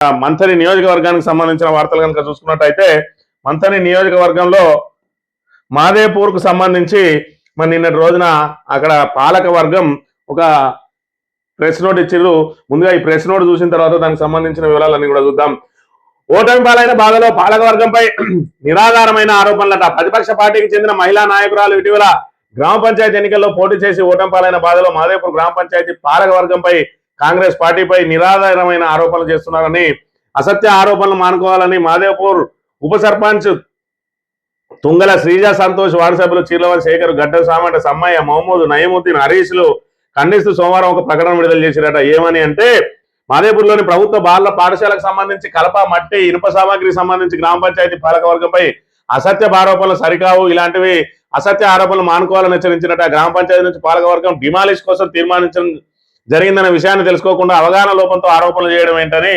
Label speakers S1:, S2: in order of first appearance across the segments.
S1: మంథని నియోజకవర్గానికి సంబంధించిన వార్తలు కనుక చూసుకున్నట్టయితే మంథని నియోజకవర్గంలో మాదేపూర్కు సంబంధించి మరి నిన్నటి రోజున అక్కడ పాలక వర్గం ఒక ప్రెస్ నోట్ ఇచ్చిర్రు. ముందుగా ఈ ప్రెస్ నోట్ చూసిన తర్వాత దానికి సంబంధించిన వివరాలన్నీ కూడా చూద్దాం. ఓటమి పాలైన బాధలో పాలకవర్గంపై నిరాధారమైన ఆరోపణలట. ప్రతిపక్ష పార్టీకి చెందిన మహిళా నాయకురాలు ఇటీవల గ్రామ పంచాయతీ ఎన్నికల్లో పోటీ చేసి ఓటమి పాలైన బాధలో మాదేపూర్ గ్రామ పంచాయతీ పాలకవర్గంపై కాంగ్రెస్ పార్టీపై నిరాధారమైన ఆరోపణలు చేస్తున్నారని, అసత్య ఆరోపణలు మానుకోవాలని మాదేపూర్ ఉప సర్పంచ్ తుంగల శ్రీజ సంతోష్, వార్డు సభ్యులు చీర్లవన్ శేఖర్, గడ్డ సామంట సమ్మయ్య, మహమ్మద్, నయముద్దీన్, హరీష్లు ఖండిస్తూ సోమవారం ఒక ప్రకటన విడుదల చేసిరట. ఏమని అంటే, మాదేపూర్లోని ప్రభుత్వ బాల పాఠశాలకు సంబంధించి కలప, మట్టి, ఇనుప సామాగ్రికి సంబంధించి గ్రామ పంచాయతీ పాలకవర్గంపై అసత్య ఆరోపణలు సరికావు, ఇలాంటివి అసత్య ఆరోపణలు మానుకోవాలని హెచ్చరించినట్ట. గ్రామ పంచాయతీ నుంచి పాలకవర్గం డిమాలిష్ కోసం తీర్మానించడం జరిగిందన్న విషయాన్ని తెలుసుకోకుండా అవగాహన లోపంతో ఆరోపణలు చేయడం ఏంటని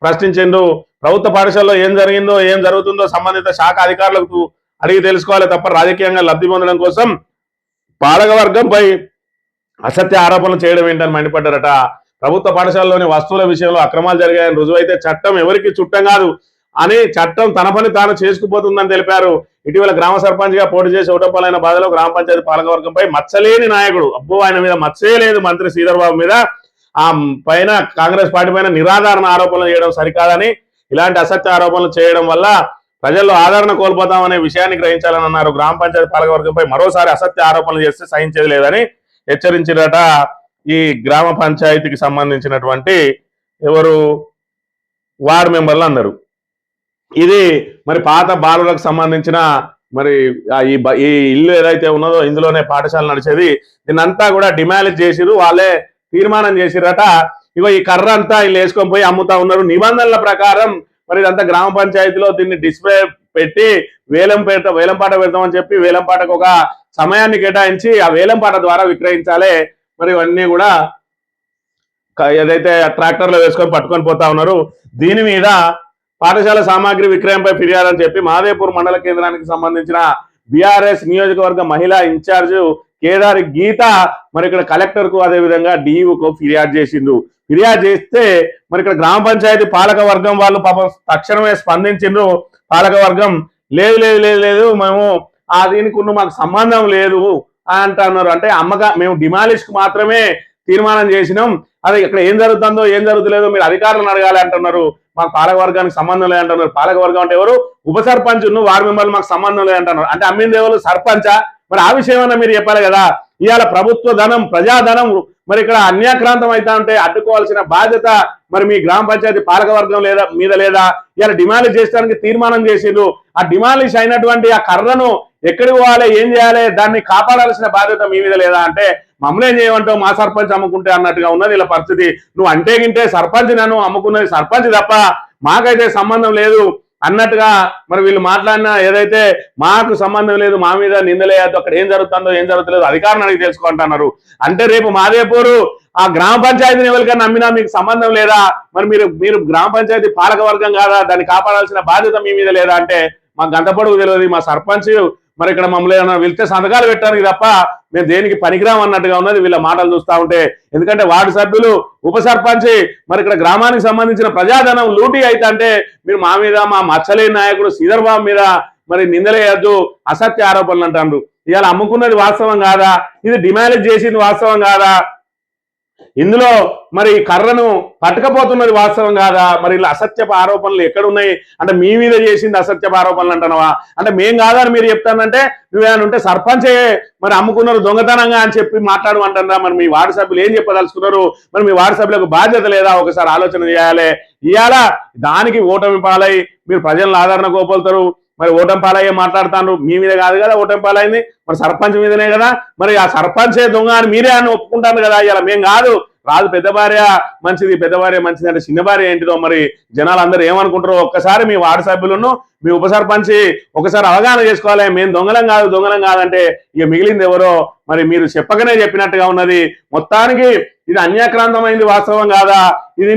S1: ప్రశ్నించిండు. ప్రభుత్వ పాఠశాలలో ఏం జరిగిందో ఏం జరుగుతుందో సంబంధిత శాఖ అధికారులకు అడిగి తెలుసుకోవాలి తప్ప రాజకీయంగా లబ్ధి పొందడం కోసం పాలకవర్గంపై అసత్య ఆరోపణలు చేయడం ఏంటని మండిపడ్డారట. ప్రభుత్వ పాఠశాలలోని వస్తువుల విషయంలో అక్రమాలు జరిగాయని రుజువైతే చట్టం ఎవరికి చుట్టం కాదు అని, చట్టం తన పని తాను చేసుకుపోతుందని తెలిపారు. ఇటీవల గ్రామ సర్పంచ్ గా పోటీ చేసి ఓటపాలైన బాధలో గ్రామ పంచాయతీ పాలకవర్గంపై మచ్చలేని నాయకుడు, అబ్బో ఆయన మీద మచ్చే లేదు, మంత్రి శ్రీధర్ బాబు మీద ఆ పైన కాంగ్రెస్ పార్టీ పైన నిరాధారణ ఆరోపణలు చేయడం సరికాదని, ఇలాంటి అసత్య ఆరోపణలు చేయడం వల్ల ప్రజల్లో ఆదరణ కోల్పోతామనే విషయాన్ని గ్రహించాలని అన్నారు. గ్రామ పంచాయతీ పాలకవర్గంపై మరోసారి అసత్య ఆరోపణలు చేస్తే సహించేది లేదని హెచ్చరించినట. ఈ గ్రామ పంచాయతీకి సంబంధించినటువంటి ఎవరు వార్డు మెంబర్లు అన్నారు. ఇది మరి పాత బాలులకు సంబంధించిన మరి ఈ ఇల్లు ఏదైతే ఉన్నదో ఇందులోనే పాఠశాల నడిచేది. దీన్నంతా కూడా డిమాలిష్ చేసిరు, వాళ్ళే తీర్మానం చేసిరట. ఇగో ఈ కర్ర అంతా వీళ్ళు వేసుకొని పోయి అమ్ముతా ఉన్నారు. నిబంధనల ప్రకారం మరి ఇదంతా గ్రామ పంచాయతీలో దీన్ని డిస్ప్లే పెట్టి వేలంపాట పెడతామని చెప్పి వేలంపాటకు ఒక సమయాన్ని కేటాయించి ఆ వేలంపాట ద్వారా విక్రయించాలి. మరి ఇవన్నీ కూడా ఏదైతే ట్రాక్టర్లో వేసుకొని పట్టుకొని పోతా ఉన్నారు. దీని మీద పాఠశాల సామాగ్రి విక్రయంపై ఫిర్యాదు అని చెప్పి మాదేపూర్ మండల కేంద్రానికి సంబంధించిన బీఆర్ఎస్ నియోజకవర్గ మహిళా ఇన్ఛార్జ్ కేదారి గీత మరి ఇక్కడ కలెక్టర్ కు అదేవిధంగా డిఈఓకు ఫిర్యాదు చేసిండు. ఫిర్యాదు చేస్తే మరి ఇక్కడ గ్రామ పంచాయతీ పాలక వర్గం వాళ్ళు పాపం తక్షణమే స్పందించిండ్రు. పాలక వర్గం లేదు లేదు లేదు లేదు మేము దీనికి మాకు సంబంధం లేదు అంటున్నారు. అంటే మేము డిమాలిష్ కు మాత్రమే తీర్మానం చేసినాం, అది ఇక్కడ ఏం జరుగుతుందో ఏం జరుగుతలేదో మీరు అధికారులను అడగాలి అంటున్నారు. మాకు పాలకవర్గానికి సంబంధం లేదంటున్నారు. పాలకవర్గం అంటే ఎవరు? ఉప సర్పంచ్, వార్డు మెంబర్లు మాకు సంబంధం లేదంటున్నారు. అంటే అమ్మింది ఎవరు? సర్పంచా? మరి ఆ విషయమన్నా మీరు చెప్పాలి కదా. ఇవాళ ప్రభుత్వ ధనం, ప్రజాధనం మరి ఇక్కడ అన్యాక్రాంతం అవుతా ఉంటే అడ్డుకోవాల్సిన బాధ్యత మరి మీ గ్రామ పంచాయతీ పాలకవర్గం మీద లేదా? ఇవాళ డిమాలిష్ చేయడానికి తీర్మానం చేసిండ్రు. ఆ డిమాలిష్ అయినటువంటి ఆ కర్రను ఎక్కడికి పోవాలి, ఏం చేయాలి, దాన్ని కాపాడాల్సిన బాధ్యత మీ మీద లేదా? అంటే మమ్మల్ని ఏం చేయమంటావు, మా సర్పంచ్ అమ్ముకుంటే అన్నట్టుగా ఉన్నది ఇలా పరిస్థితి. నువ్వు అంటే గింటే సర్పంచ్ నన్ను అమ్ముకున్నది సర్పంచ్ తప్ప మాకైతే సంబంధం లేదు అన్నట్టుగా మరి వీళ్ళు మాట్లాడిన ఏదైతే మాకు సంబంధం లేదు, మా మీద నిందలేదు, అక్కడ ఏం జరుగుతుందో ఏం జరుగుతలేదు అధికారులను అడిగి తెలుసుకుంటున్నారు. అంటే రేపు మాదేపూరు ఆ గ్రామ పంచాయతీని ఎవరికైనా నమ్మినా మీకు సంబంధం లేదా? మరి మీరు గ్రామ పంచాయతీ పాలక వర్గం కాదా? దాన్ని కాపాడాల్సిన బాధ్యత మీ మీద లేదా? అంటే మాకు గంట పొడుగు తెలియదు, మా సర్పంచ్ మరి ఇక్కడ మమ్మల్ని ఏమైనా వెళ్తే సంతకాలు పెట్టడానికి తప్ప మేము దేనికి పనికిరాం అన్నట్టుగా ఉన్నది వీళ్ళ మాటలు చూస్తూ ఉంటే. ఎందుకంటే వార్డు సభ్యులు, ఉప సర్పంచ్ మరి ఇక్కడ గ్రామానికి సంబంధించిన ప్రజాధనం లూటీ అయితే అంటే మీరు మా మీద, మా మచ్చలేని నాయకుడు శ్రీధర్ బాబు మీద మరి నిందలేయద్దు, అసత్య ఆరోపణలు అంటారు. ఇవాళ అమ్ముకున్నది వాస్తవం కాదా? ఇది డిమాలిష్ చేసింది వాస్తవం కాదా? ఇందులో మరి కర్రను పట్టుకపోతున్నది వాస్తవం కాదా? మరి ఇలా అసత్యపు ఆరోపణలు ఎక్కడున్నాయి? అంటే మీ మీద చేసింది అసత్యపు ఆరోపణలు అంటున్నావా? అంటే మేం కాదని మీరు చెప్తానంటే నువ్వేమైనా ఉంటే సర్పంచే మరి అమ్ముకున్నారు దొంగతనంగా అని చెప్పి మాట్లాడమంటారా? మరి మీ వార్డు సభ్యులు ఏం చెప్పదలుచుకున్నారు? మరి మీ వార్డు సభ్యులకు బాధ్యత లేదా? ఒకసారి ఆలోచన చేయాలి. ఇవాళ దానికి ఓటమి పాలై మీరు ప్రజలను ఆదరణ కోల్పోతారు. మరి ఓటమి పాలయ్యే మాట్లాడుతాను. మీ మీద కాదు కదా ఓటమి పాలైంది, మరి సర్పంచ్ మీదనే కదా. మరి ఆ సర్పంచే దొంగ అని మీరే అని ఒప్పుకుంటాను కదా. ఇలా మేం కాదు, రాదు పెద్ద భార్య మంచిది, పెద్ద భార్య మంచిది అంటే చిన్న భార్య ఏంటిదో మరి జనాలు అందరూ ఏమనుకుంటారో ఒక్కసారి మీ వార్డు సభ్యులను, మీ ఉప సర్పంచ్ ఒకసారి అవగాహన చేసుకోవాలి. మేము దొంగలం కాదంటే ఇక మిగిలింది ఎవరో మరి మీరు చెప్పకనే చెప్పినట్టుగా ఉన్నది. మొత్తానికి ఇది అన్యాక్రాంతమైంది వాస్తవం కాదా? ఇది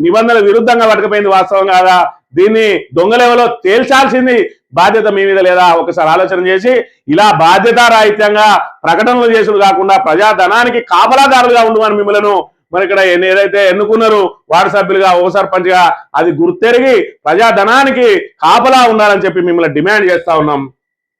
S1: నిబంధనల విరుద్ధంగా పట్టుకుపోయింది వాస్తవం కాదా? దీన్ని దొంగలెవలో తేల్చాల్సింది బాధ్యత మీ మీద లేదా? ఒకసారి ఆలోచన చేసి ఇలా బాధ్యతారాహిత్యంగా ప్రకటనలు చేసుడు కాకుండా ప్రజాధనానికి కాపలాదారులుగా ఉండమని మిమ్మల్ని మరి ఇక్కడ ఏదైతే ఎన్నుకున్నారు వార్డు సభ్యులుగా ఉప సర్పంచ్ గా అది గుర్తెరిగి ప్రజాధనానికి కాపలా ఉండాలని చెప్పి మిమ్మల్ని డిమాండ్ చేస్తా ఉన్నాం.